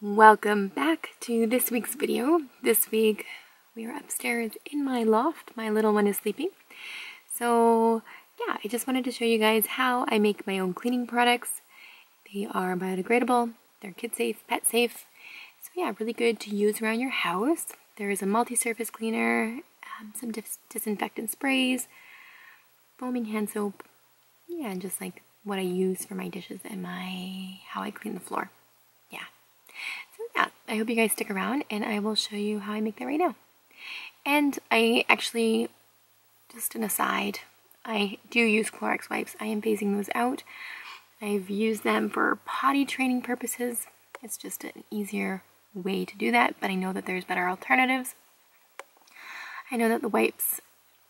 Welcome back to this week's video. This week we are upstairs in my loft. My little one is sleeping. So yeah, I just wanted to show you guys how I make my own cleaning products. They are biodegradable, they're kid safe, pet safe. So yeah, really good to use around your house. There is a multi-surface cleaner, some disinfectant sprays, foaming hand soap, yeah, and just like what I use for my dishes and how I clean the floor. Yeah. So yeah, I hope you guys stick around and I will show you how I make that right now. And I actually, just an aside, I do use Clorox wipes. I am phasing those out. I've used them for potty training purposes. It's just an easier way to do that, but I know that there's better alternatives. I know that the wipes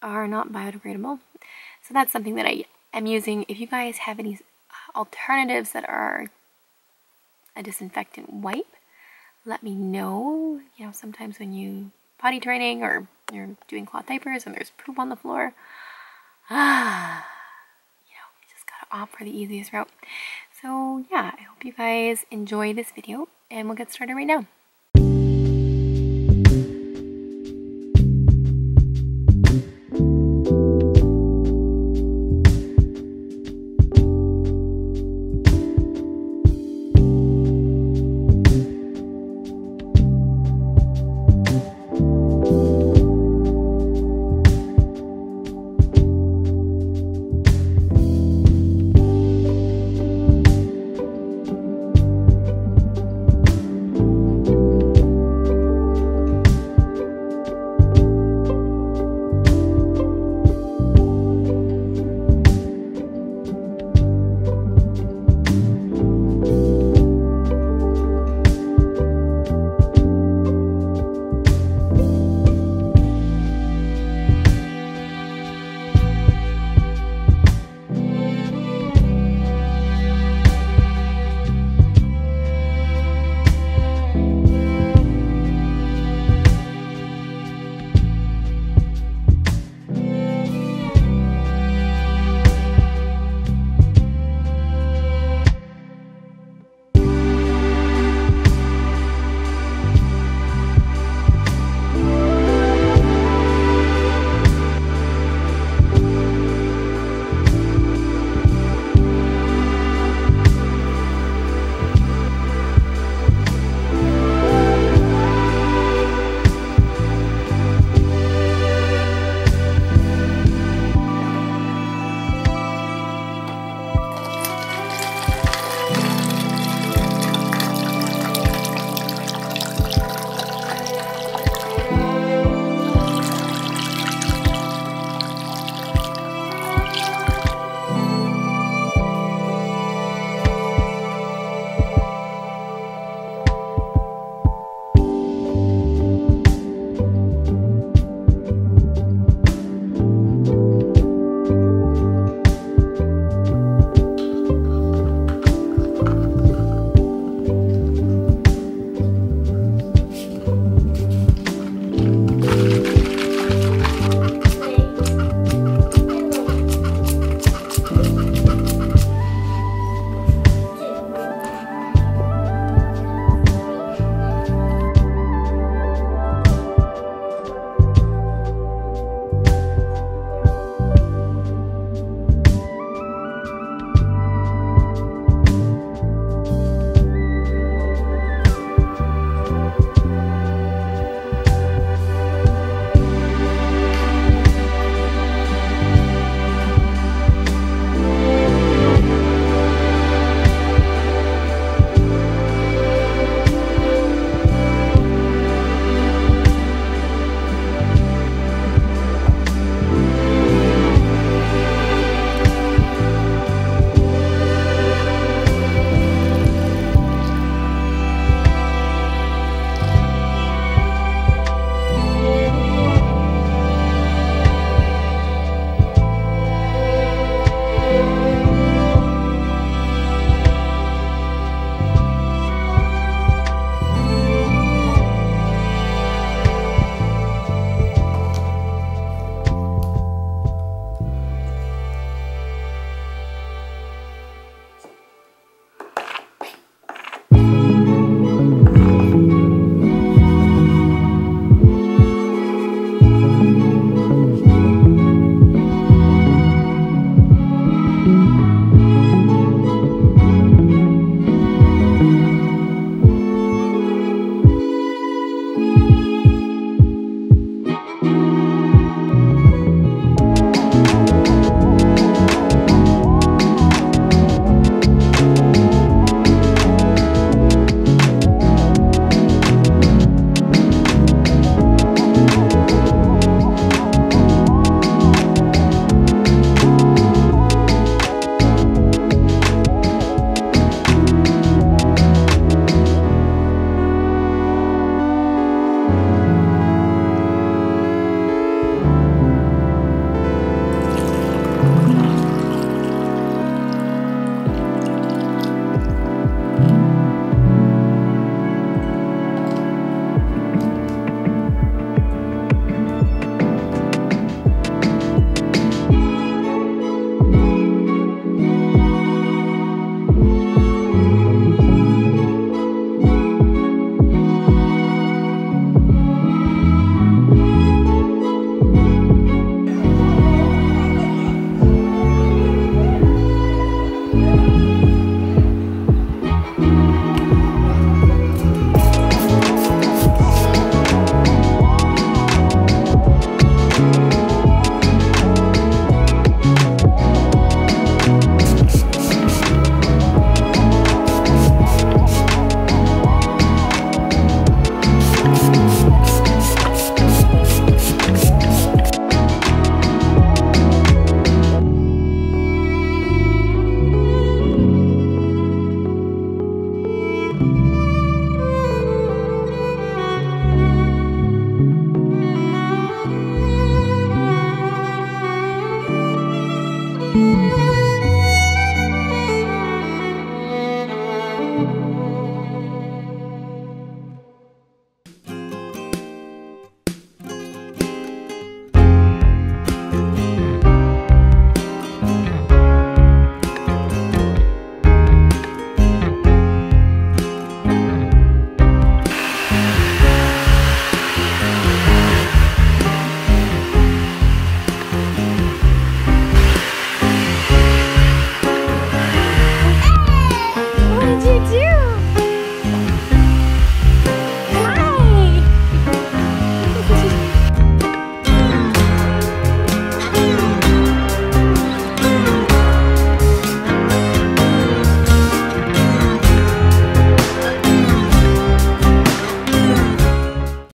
are not biodegradable, so that's something that I am using. If you guys have any alternatives that are a disinfectant wipe, let me know. You know, sometimes when you potty training or you're doing cloth diapers and there's poop on the floor, you just gotta opt for the easiest route. So yeah, I hope you guys enjoy this video and we'll get started right now.